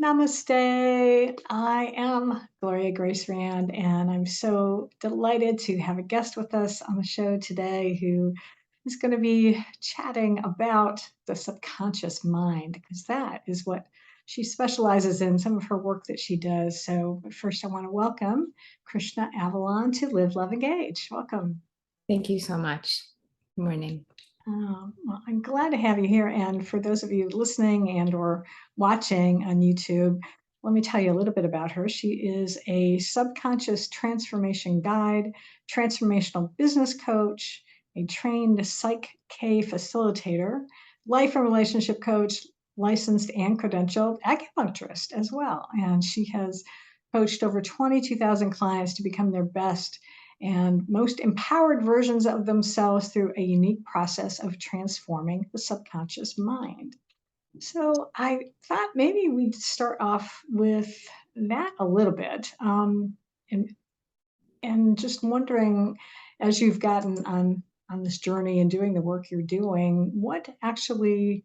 Namaste. I am Gloria Grace Rand, and I'm so delighted to have a guest with us on the show today who is going to be chatting about the subconscious mind, because that is what she specializes in, some of her work that she does. So, first, I want to welcome Krishna Avalon to Live, Love, Engage. Welcome. Thank you so much. Good morning. Well, I'm glad to have you here. And for those of you listening and or watching on YouTube, let me tell you a little bit about her. She is a subconscious transformation guide, transformational business coach, a trained Psych K facilitator, life and relationship coach, licensed and credentialed acupuncturist as well. And she has coached over 22,000 clients to become their best and most empowered versions of themselves through a unique process of transforming the subconscious mind. So I thought maybe we'd start off with that a little bit, and just wondering, as you've gotten on this journey and doing the work you're doing, what actually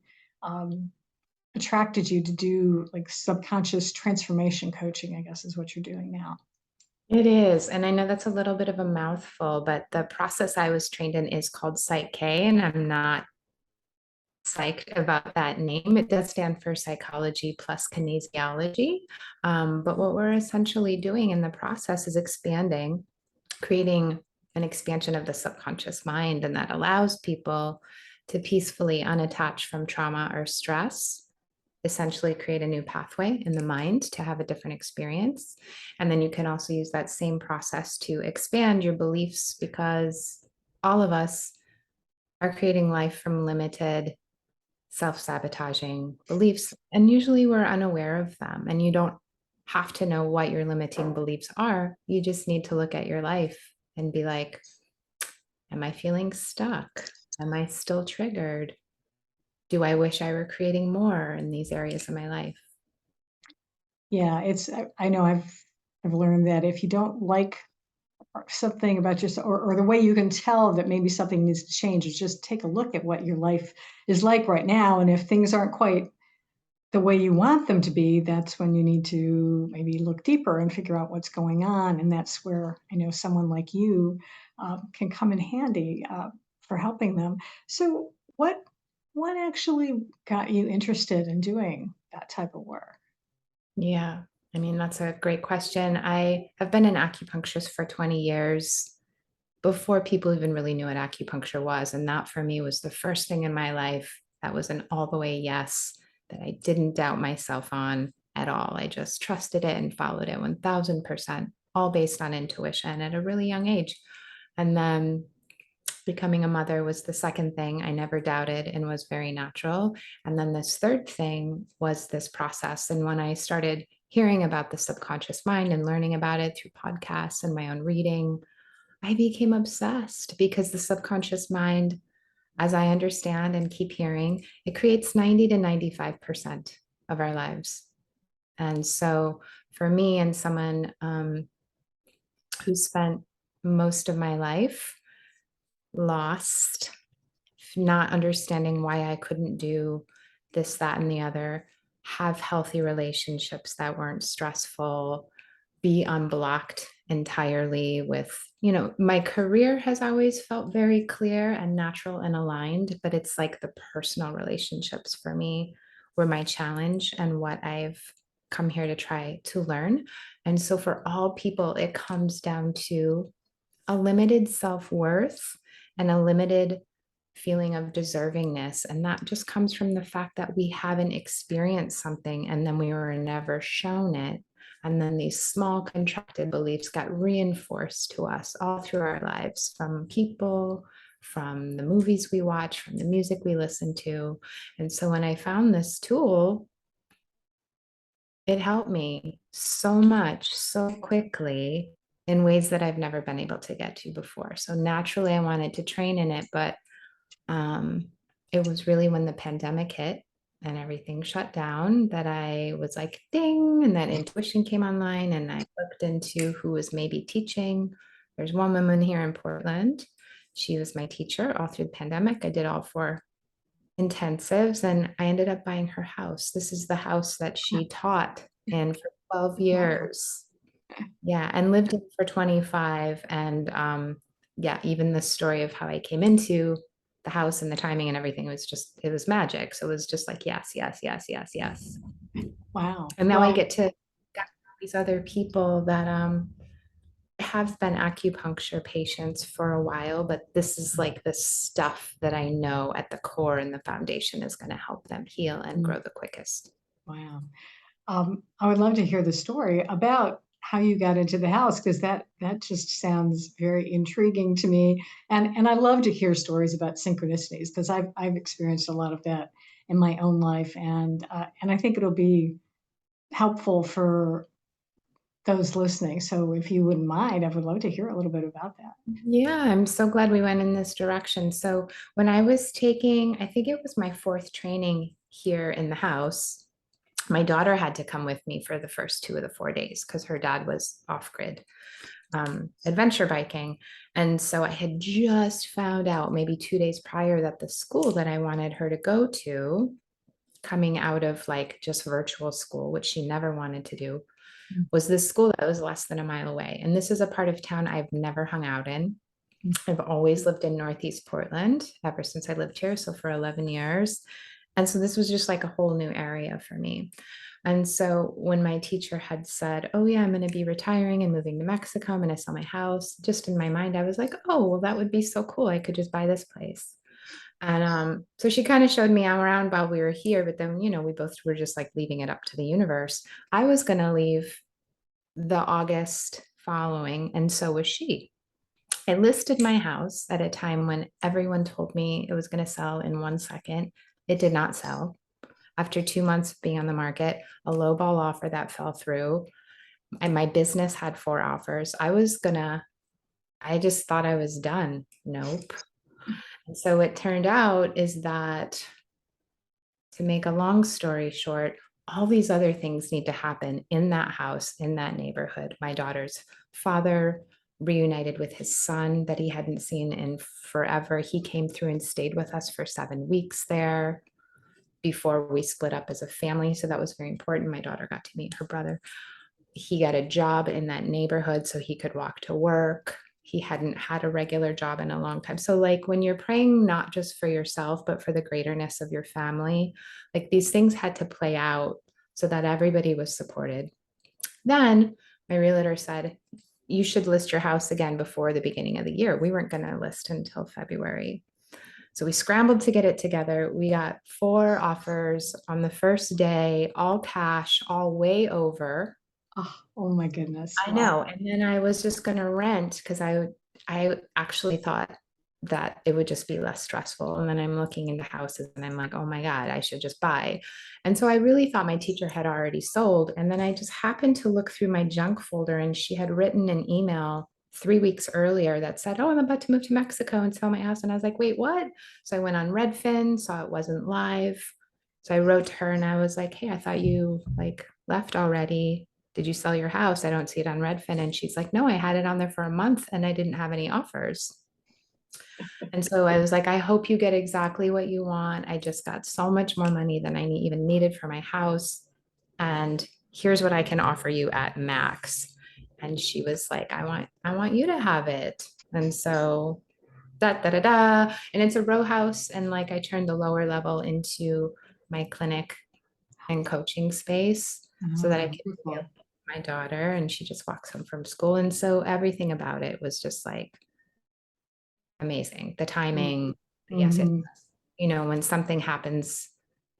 attracted you to do like subconscious transformation coaching, I guess is what you're doing now. It is. And I know that's a little bit of a mouthful, but the process I was trained in is called Psych K, and I'm not psyched about that name. It does stand for psychology plus kinesiology. But what we're essentially doing in the process is expanding, creating an expansion of the subconscious mind, and that allows people to peacefully unattach from trauma or stress, essentially create a new pathway in the mind to have a different experience. And then you can also use that same process to expand your beliefs, because all of us are creating life from limited self-sabotaging beliefs. And usually we're unaware of them. And you don't have to know what your limiting beliefs are. You just need to look at your life and be like, am I feeling stuck? Am I still triggered? Do I wish I were creating more in these areas of my life? Yeah, I know I've learned that if you don't like something about yourself, or the way you can tell that maybe something needs to change, is just take a look at what your life is like right now. And if things aren't quite the way you want them to be, that's when you need to maybe look deeper and figure out what's going on. And that's where I know someone like you can come in handy for helping them. So what actually got you interested in doing that type of work? Yeah, I mean, that's a great question. I have been an acupuncturist for 20 years before people even really knew what acupuncture was. And that for me was the first thing in my life that was an all the way yes, that I didn't doubt myself on at all. I just trusted it and followed it 1000%, all based on intuition at a really young age. And then becoming a mother was the second thing I never doubted and was very natural. And then this third thing was this process. And when I started hearing about the subconscious mind and learning about it through podcasts and my own reading, I became obsessed, because the subconscious mind, as I understand and keep hearing, it creates 90 to 95% of our lives. And so for me, and someone who spent most of my life lost, not understanding why I couldn't do this, that, and the other, have healthy relationships that weren't stressful, be unblocked entirely with, my career has always felt very clear and natural and aligned, but it's like the personal relationships for me were my challenge and what I've come here to try to learn. And so for all people, it comes down to a limited self-worth and a limited feeling of deservingness. And that just comes from the fact that we haven't experienced something and then we were never shown it. And then these small contracted beliefs got reinforced to us all through our lives, from people, from the movies we watch, from the music we listen to. And so when I found this tool, it helped me so much, so quickly, in ways that I've never been able to get to before. So naturally, I wanted to train in it, but it was really when the pandemic hit and everything shut down that I was like, ding, and that intuition came online, and I looked into who was maybe teaching. There's one woman here in Portland. She was my teacher all through the pandemic. I did all 4 intensives, and I ended up buying her house. This is the house that she taught in for 12 Wow. years. Yeah, and lived in for 25. And yeah, even the story of how I came into the house and the timing and everything was just, it was magic. So it was just like, yes, yes, yes, yes, yes. Wow. And now I Well, get to get these other people that have been acupuncture patients for a while, but this is like the stuff that I know at the core and the foundation is going to help them heal and mm, grow the quickest. wow. I would love to hear the story about how you got into the house because that just sounds very intriguing to me. And I love to hear stories about synchronicities because I've experienced a lot of that in my own life, and I think it'll be helpful for those listening. So if you wouldn't mind, I would love to hear a little bit about that. Yeah, I'm so glad we went in this direction. So when I was taking, I think it was my fourth training here in the house, my daughter had to come with me for the first 2 of the 4 days because her dad was off grid adventure biking. And so I had just found out maybe 2 days prior that the school that I wanted her to go to, coming out of like just virtual school, which she never wanted to do, was this school that was less than a mile away. And this is a part of town I've never hung out in. I've always lived in Northeast Portland ever since I lived here. So for 11 years. And so this was just like a whole new area for me. And so when my teacher had said, oh, yeah, I'm going to be retiring and moving to Mexico, I'm going to sell my house, just in my mind, I was like, oh, well, that would be so cool. I could just buy this place. And so she kind of showed me around while we were here. But then, we both were just like leaving it up to the universe. I was going to leave the August following, and so was she. I listed my house at a time when everyone told me it was going to sell in 1 second. It did not sell. After 2 months of being on the market, a lowball offer that fell through. And my business had 4 offers. I just thought I was done. Nope. And so it turned out is that, to make a long story short, all these other things need to happen in that house, in that neighborhood. My daughter's father reunited with his son that he hadn't seen in forever. He came through and stayed with us for 7 weeks there before we split up as a family. So that was very important. My daughter got to meet her brother. He got a job in that neighborhood so he could walk to work. He hadn't had a regular job in a long time. So, like, when you're praying not just for yourself, but for the greaterness of your family, like these things had to play out so that everybody was supported. Then my realtor said, you should list your house again before the beginning of the year. We weren't going to list until February. So we scrambled to get it together. We got 4 offers on the first day, all cash, all way over. Oh my goodness. I Wow. know. And then I was just going to rent because I actually thought that it would just be less stressful. And then I'm looking into houses and I'm like, oh my God, I should just buy. And so I really thought my teacher had already sold. And then I just happened to look through my junk folder and she had written an email 3 weeks earlier that said, oh, I'm about to move to Mexico and sell my house. And I was like, wait, what? So I went on Redfin, saw it wasn't live. So I wrote to her and I was like, hey, I thought you like left already. Did you sell your house? I don't see it on Redfin. And she's like, no, I had it on there for a month and I didn't have any offers. And so I was like, I hope you get exactly what you want. I just got so much more money than I even needed for my house. And here's what I can offer you at max. And she was like, I want you to have it. And so da. And it's a row house. And like I turned the lower level into my clinic and coaching space so that I could be Wonderful. with my daughter, and she just walks home from school. And so everything about it was just like amazing. The timing, yes, yes, Mm-hmm. yes. When something happens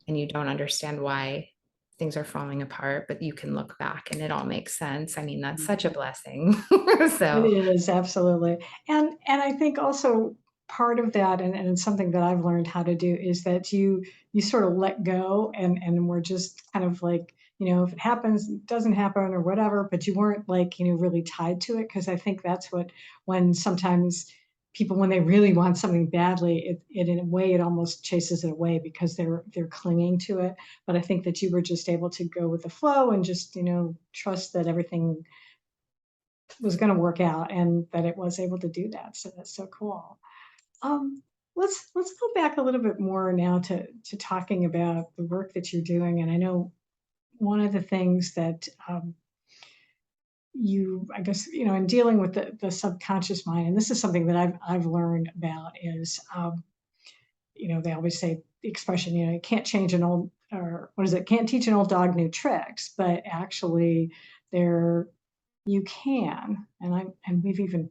and you don't understand why things are falling apart, but you can look back and it all makes sense. I mean, that's such a blessing. It So, is absolutely, and I think also part of that, and it's something that I've learned how to do is that you sort of let go, and we're just kind of like if it happens, it doesn't happen or whatever, but you weren't like really tied to it because I think that's what when sometimes people when they really want something badly, it in a way it almost chases it away because they're clinging to it. But I think that you were just able to go with the flow and just trust that everything was going to work out and that it was able to do that. So that's so cool. Um, let's go back a little bit more now to talking about the work that you're doing. And I know one of the things that I guess, in dealing with the subconscious mind, and this is something that I've learned about is, they always say the expression, you can't change an old, or what is it? Can't teach an old dog new tricks, but actually there you can. And we've even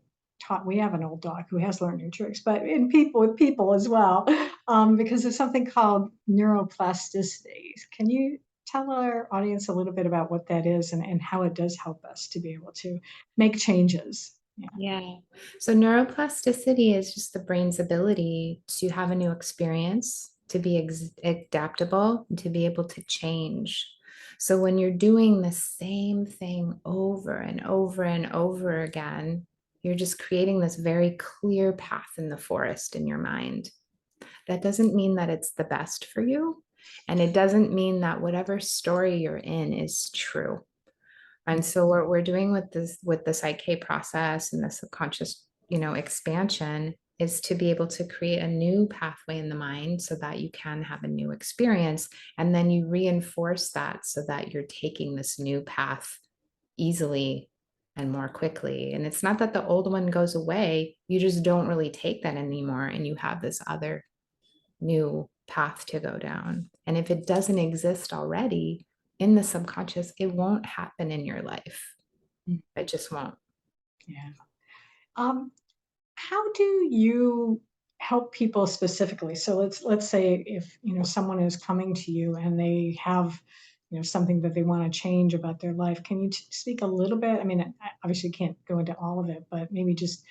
we have an old dog who has learned new tricks, but with people as well, because there's something called neuroplasticity. Can you tell our audience a little bit about what that is and how it does help us to be able to make changes? Yeah. Yeah. So neuroplasticity is just the brain's ability to have a new experience, to be adaptable, and to be able to change. So when you're doing the same thing over and over and over again, you're just creating this very clear path in the forest in your mind. That doesn't mean that it's the best for you. And it doesn't mean that whatever story you're in is true. And so what we're doing with the psyche process and the subconscious, expansion is to be able to create a new pathway in the mind so that you can have a new experience. And then you reinforce that so that you're taking this new path easily and more quickly. And it's not that the old one goes away, you just don't really take that anymore. And you have this other new path to go down. And if it doesn't exist already in the subconscious, it won't happen in your life. Mm. It just won't. Yeah. Um, how do you help people specifically? So let's say if someone is coming to you and they have something that they want to change about their life. Can you speak a little bit? I mean, I obviously can't go into all of it, but maybe just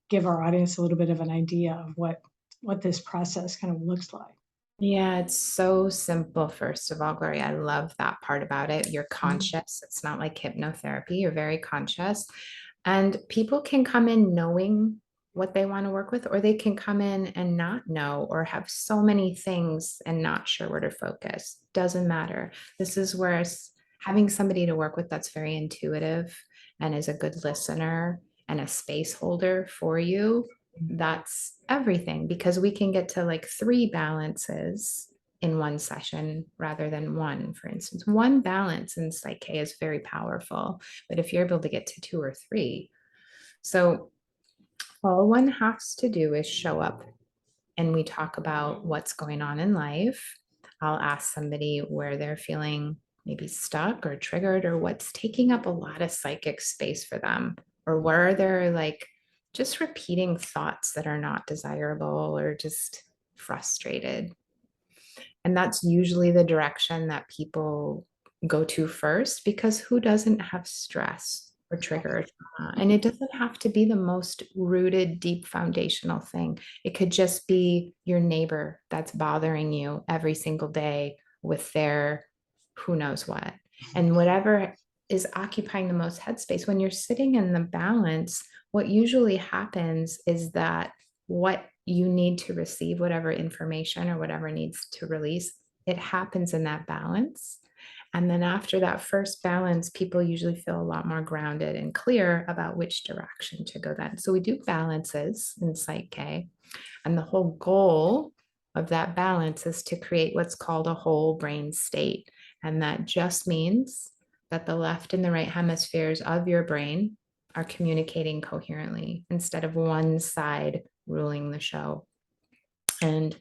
give our audience a little bit of an idea of what this process kind of looks like. Yeah, it's so simple. First of all, Gloria, I love that part about it. You're Mhm. conscious. It's not like hypnotherapy. You're very conscious. And people can come in knowing what they want to work with, or they can come in and not know, or have so many things and not sure where to focus. Doesn't matter. This is where having somebody to work with that's very intuitive and is a good listener and a space holder for you, that's everything, because we can get to like 3 balances in one session rather than one. For instance, one balance in psyche is very powerful, but if you're able to get to 2 or 3, so all one has to do is show up and we talk about what's going on in life. I'll ask somebody where they're feeling maybe stuck or triggered, or what's taking up a lot of psychic space for them, or where they're like just repeating thoughts that are not desirable or just frustrated. And that's usually the direction that people go to first, because who doesn't have stress or trigger or trauma? And it doesn't have to be the most rooted, deep foundational thing. It could just be your neighbor that's bothering you every single day with their who knows what. And whatever is occupying the most headspace, when you're sitting in the balance, what usually happens is that what you need to receive, whatever information or whatever needs to release, it happens in that balance. And then after that first balance, people usually feel a lot more grounded and clear about which direction to go then. So we do balances in Psych-K, and the whole goal of that balance is to create what's called a whole brain state. And that just means that the left and the right hemispheres of your brain are communicating coherently instead of one side ruling the show. And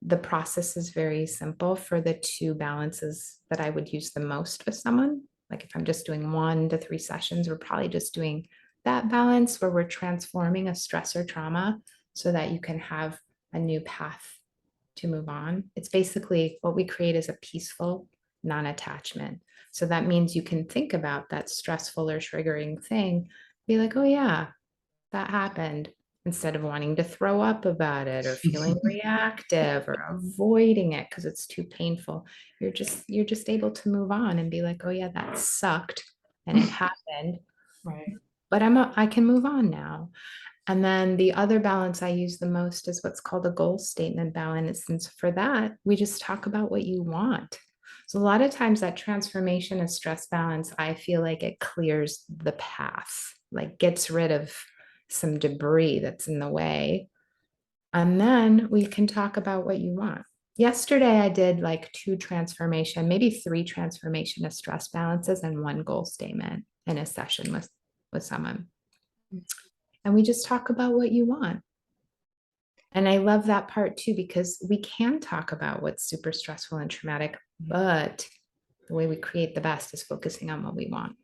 the process is very simple for the 2 balances that I would use the most with someone. Like if I'm just doing 1 to 3 sessions, we're probably just doing that balance where we're transforming a stress or trauma so that you can have a new path to move on. It's basically what we create is a peaceful non-attachment. So that means you can think about that stressful or triggering thing, be like, oh yeah, that happened, instead of wanting to throw up about it or feeling reactive or avoiding it because it's too painful. You're just able to move on and be like, oh yeah, that sucked and it happened, Right. but I can move on now. And then the other balance I use the most is what's called a goal statement balance. And for that, we just talk about what you want. So a lot of times that transformation of stress balance, I feel like it clears the path, like gets rid of some debris that's in the way. And then we can talk about what you want. Yesterday, I did like 2 transformation, maybe 3 transformation of stress balances and 1 goal statement in a session with someone. And we just talk about what you want. And I love that part too, because we can talk about what's super stressful and traumatic, but the way we create the best is focusing on what we want.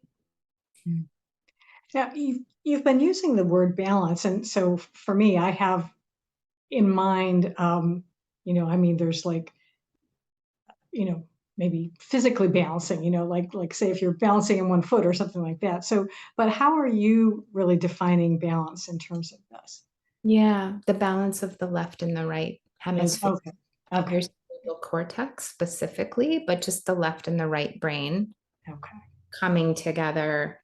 Now, you've been using the word balance, and so for me, I have in mind, I mean, there's like, maybe physically balancing, like say if you're balancing in one foot or something like that. So, but how are you really defining balance in terms of this? Yeah, the balance of the left and the right hemisphere Okay. of your Okay. cerebral cortex specifically, but just the left and the right brain Okay. coming together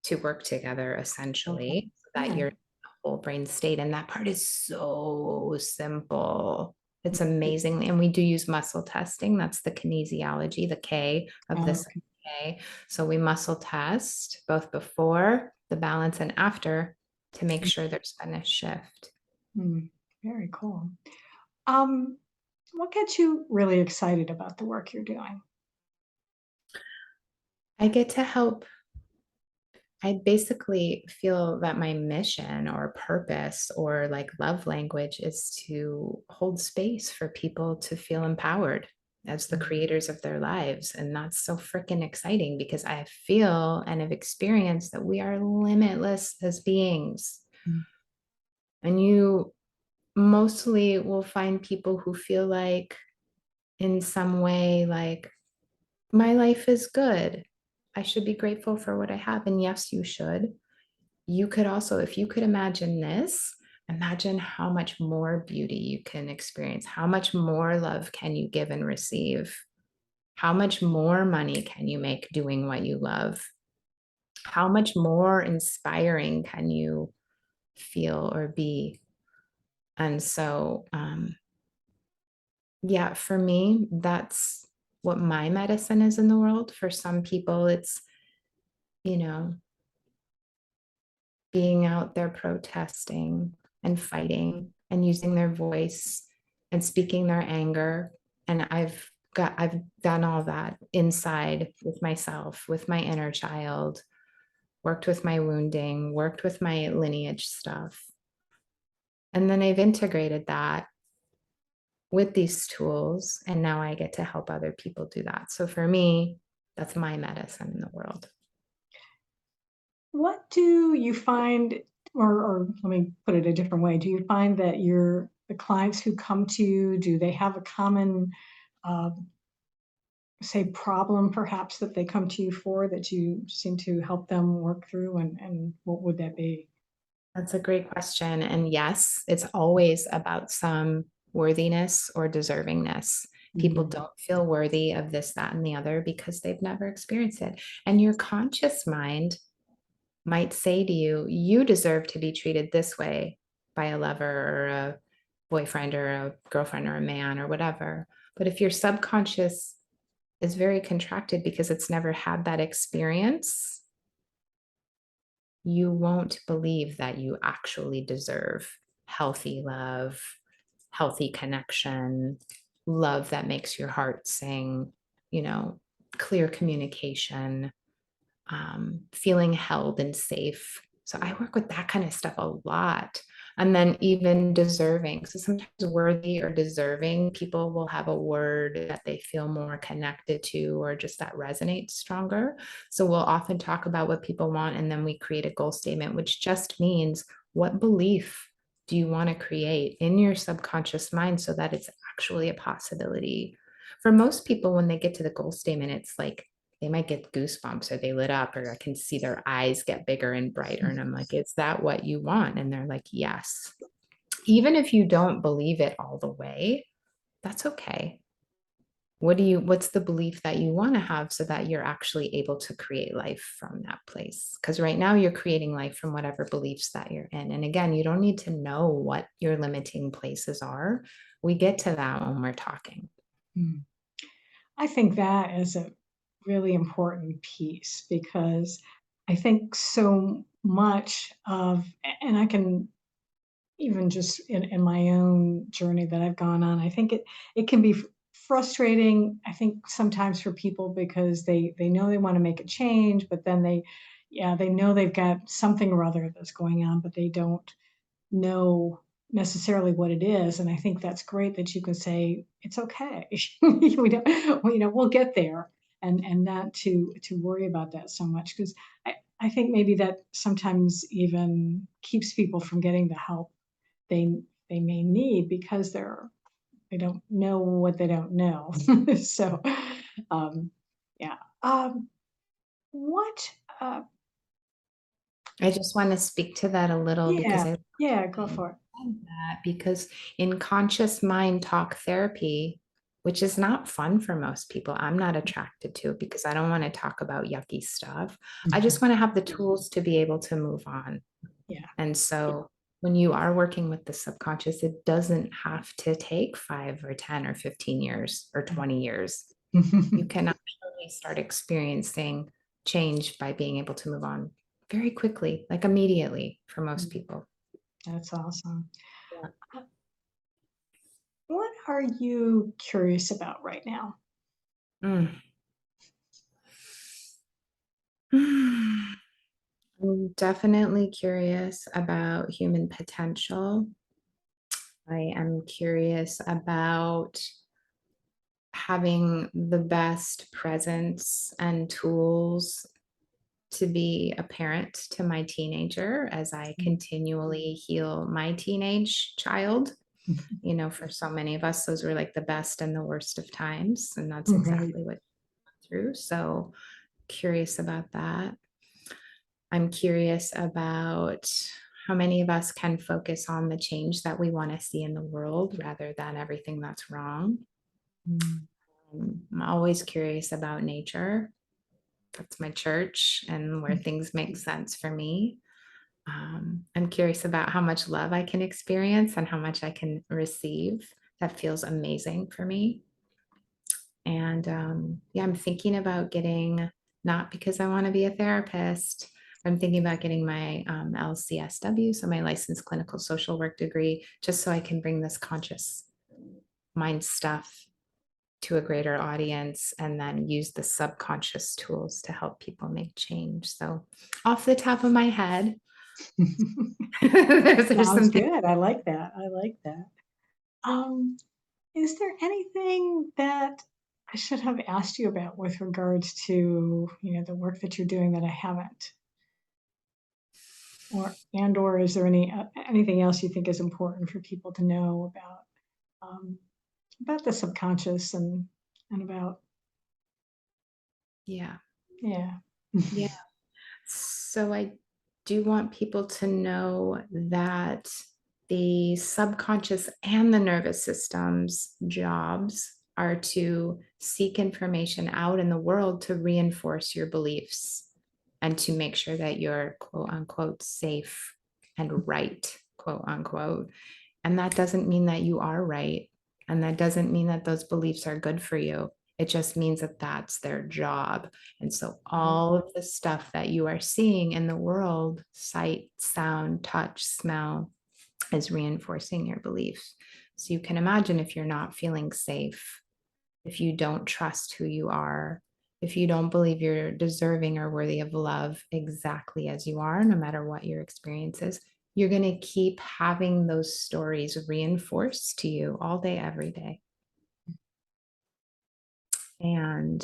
to work together Okay. essentially, so that Yeah. you're in a whole brain state. And that part is so simple. It's amazing. And we do use muscle testing. That's the kinesiology, the K of this Okay. K. So we muscle test both before the balance and after to make sure there's been a shift. Very cool. Um, what gets you really excited about the work you're doing? I get to help. I basically feel that my mission or purpose or like love language is to hold space for people to feel empowered as the creators of their lives. And that's so freaking exciting because I feel and have experienced that we are limitless as beings. Mm. And you mostly will find people who feel like, in some way, like, my life is good. I should be grateful for what I have. And yes, you should. You could also, if you could imagine this, imagine how much more beauty you can experience. How much more love can you give and receive? How much more money can you make doing what you love? How much more inspiring can you feel or be? And so, yeah, for me, that's what my medicine is in the world. For some people, it's, you know, being out there protesting and fighting and using their voice and speaking their anger. And I've done all that inside with myself, with my inner child, worked with my wounding, worked with my lineage stuff. And then I've integrated that with these tools. And now I get to help other people do that. So for me, that's my medicine in the world. What do you find, or let me put it a different way, do you find that the clients who come to you, do they have a common, uh, say, problem perhaps that they come to you for that you seem to help them work through, and what would that be? That's a great question. And yes, it's always about some worthiness or deservingness. People Mhm. don't feel worthy of this, that, and the other because they've never experienced it. And your conscious mind might say to you, you deserve to be treated this way by a lover or a boyfriend or a girlfriend or a man or whatever. But if your subconscious is very contracted because it's never had that experience, you won't believe that you actually deserve healthy love, healthy connection, love that makes your heart sing, you know, clear communication, feeling held and safe. So I work with that kind of stuff a lot. And then even deserving. So sometimes worthy or deserving, people will have a word that they feel more connected to or just that resonates stronger. So we'll often talk about what people want and then we create a goal statement, which just means what belief do you want to create in your subconscious mind so that it's actually a possibility. For most people, when they get to the goal statement, it's like they might get goosebumps or they lit up or I can see their eyes get bigger and brighter. And I'm like, is that what you want? And they're like, yes. Even if you don't believe it all the way, that's okay. What's the belief that you want to have so that you're actually able to create life from that place? Because right now you're creating life from whatever beliefs that you're in. And again, you don't need to know what your limiting places are. We get to that when we're talking. Mm. I think that is a really important piece because I think so much of, and I can, even just in my own journey that I've gone on, I think it can be frustrating, I think sometimes for people because they know they want to make a change, but then they know they've got something or other that's going on, but they don't know necessarily what it is. And I think that's great that you can say, it's okay. We don't, well, we'll get there, and not to worry about that so much. Because I think maybe that sometimes even keeps people from getting the help they they may need because they don't know what they don't know. So um yeah. What I just want to speak to that a little because yeah, I love yeah, that go you for it. said that, because in conscious mind talk therapy, which is not fun for most people, I'm not attracted to it because I don't want to talk about yucky stuff. I just want to have the tools to be able to move on. Yeah. And so when you are working with the subconscious, it doesn't have to take 5 or 10 or 15 years or 20 years. You can actually start experiencing change by being able to move on very quickly, like immediately for most people. That's awesome. Yeah. Uh, What are you curious about right now? Mm. I'm definitely curious about human potential. I am curious about having the best presence and tools to be a parent to my teenager as I continually heal my teenage child. You know, for so many of us, those were like the best and the worst of times. And that's Right. exactly what I went through. So curious about that. I'm curious about how many of us can focus on the change that we want to see in the world rather than everything that's wrong. Mm. I'm always curious about nature. That's my church and where things make sense for me. I'm curious about how much love I can experience and how much I can receive. That feels amazing for me. And yeah, I'm thinking about getting, not because I want to be a therapist, I'm thinking about getting my LCSW, so my licensed clinical social work degree, just so I can bring this conscious mind stuff to a greater audience and then use the subconscious tools to help people make change. So, off the top of my head, there's Sounds something. good. I like that. I like that. Um, is there anything that I should have asked you about with regards to, the work that you're doing that I haven't? Or is there anything else you think is important for people to know um, about the subconscious and about, Yeah. yeah. Yeah. So I do want people to know that the subconscious and the nervous system's jobs are to seek information out in the world to reinforce your beliefs and to make sure that you're quote unquote safe and right, quote unquote. And that doesn't mean that you are right. And that doesn't mean that those beliefs are good for you. It just means that that's their job. And so all of the stuff that you are seeing in the world, sight, sound, touch, smell, is reinforcing your beliefs. So you can imagine if you're not feeling safe, if you don't trust who you are, if you don't believe you're deserving or worthy of love exactly as you are, no matter what your experience is, you're going to keep having those stories reinforced to you all day, every day. And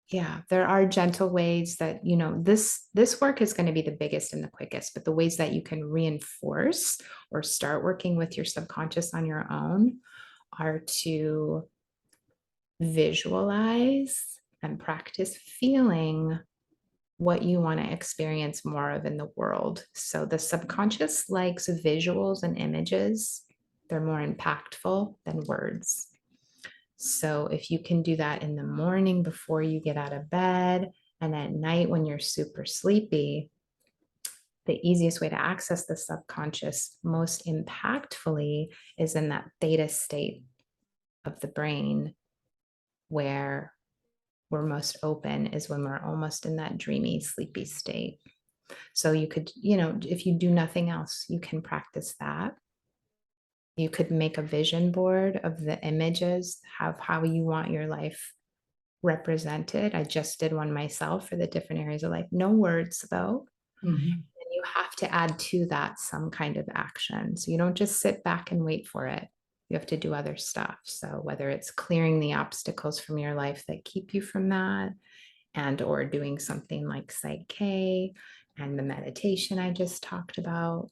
yeah, there are gentle ways that, this work is going to be the biggest and the quickest, but the ways that you can reinforce or start working with your subconscious on your own are to visualize and practice feeling what you want to experience more of in the world. So the subconscious likes visuals and images. They're more impactful than words. So if you can do that in the morning before you get out of bed and at night when you're super sleepy, the easiest way to access the subconscious most impactfully is in that theta state of the brain where we're most open is when we're almost in that dreamy, sleepy state. So you could, if you do nothing else, you can practice that. You could make a vision board of the images, of how you want your life represented. I just did one myself for the different areas of life. No words though. Mhm. And you have to add to that some kind of action. So you don't just sit back and wait for it. You have to do other stuff. So whether it's clearing the obstacles from your life that keep you from that, and or doing something like Psych K and the meditation I just talked about.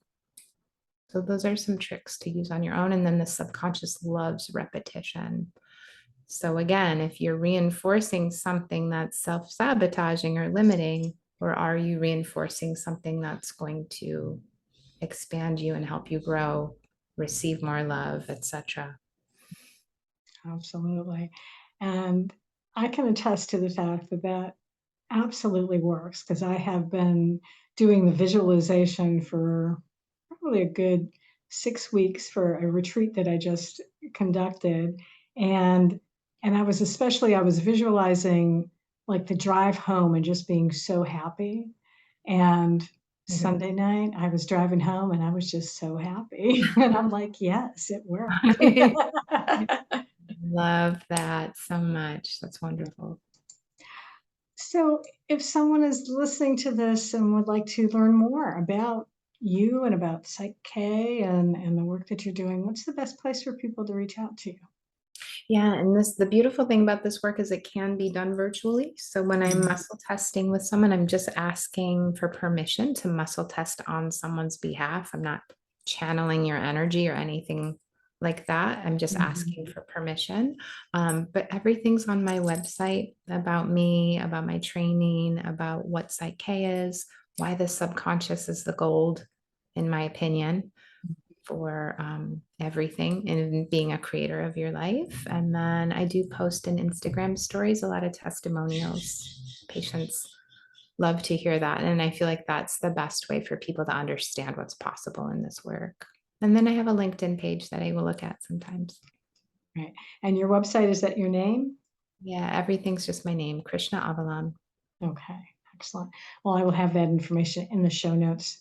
So those are some tricks to use on your own. And then the subconscious loves repetition. So again, if you're reinforcing something that's self-sabotaging or limiting, or are you reinforcing something that's going to expand you and help you grow, receive more love, etc.? Absolutely. And I can attest to the fact that that absolutely works because I have been doing the visualization for probably a good 6 weeks for a retreat that I just conducted. And I was visualizing like the drive home and just being so happy. And Sunday night, I was driving home and I was just so happy. And I'm like, yes, it worked. Love that so much. That's wonderful. So, if someone is listening to this and would like to learn more about you and about Psych K and the work that you're doing, what's the best place for people to reach out to you? Yeah, and the beautiful thing about this work is it can be done virtually. So when I'm Mhm. muscle testing with someone, I'm just asking for permission to muscle test on someone's behalf. I'm not channeling your energy or anything like that. I'm just Mhm. asking for permission. But everything's on my website about me, about my training, about what Psych K is, why the subconscious is the gold, in my opinion, for everything and being a creator of your life. And then I do post in Instagram stories, a lot of testimonials. Patients love to hear that. And I feel like that's the best way for people to understand what's possible in this work. And then I have a LinkedIn page that I will look at sometimes. Right. And your website, is that your name? Yeah, everything's just my name, Krishna Avalon. Okay, excellent. Well, I will have that information in the show notes,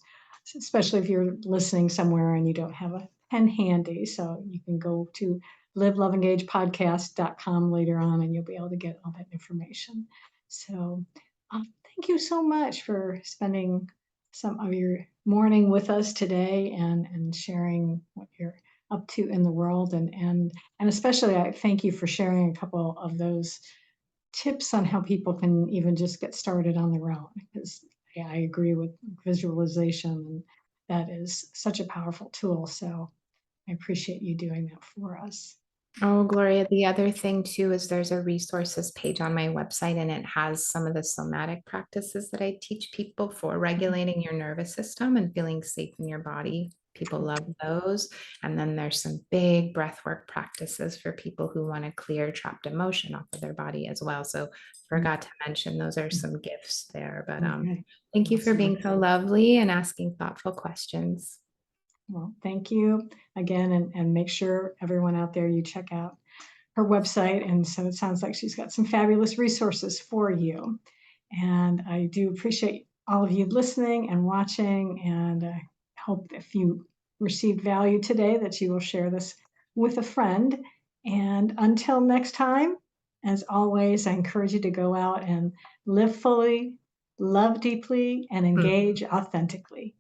especially if you're listening somewhere and you don't have a pen handy. So you can go to liveloveengagepodcast.com later on and you'll be able to get all that information. So thank you so much for spending some of your morning with us today and sharing what you're up to in the world. And especially I thank you for sharing a couple of those tips on how people can even just get started on their own, because yeah, I agree with visualization, and that is such a powerful tool. So I appreciate you doing that for us. Oh, Gloria, the other thing too is there's a resources page on my website and it has some of the somatic practices that I teach people for regulating your nervous system and feeling safe in your body. People love those. And then there's some big breathwork practices for people who want to clear trapped emotion off of their body as well. So forgot to mention those are some gifts there. But Okay, thank you for awesome. being so lovely and asking thoughtful questions. Well, thank you again, and make sure everyone out there you check out her website. And so it sounds like she's got some fabulous resources for you. And I do appreciate all of you listening and watching. And I hope if you received value today that you will share this with a friend. And until next time, as always, I encourage you to go out and live fully, love deeply, and engage authentically.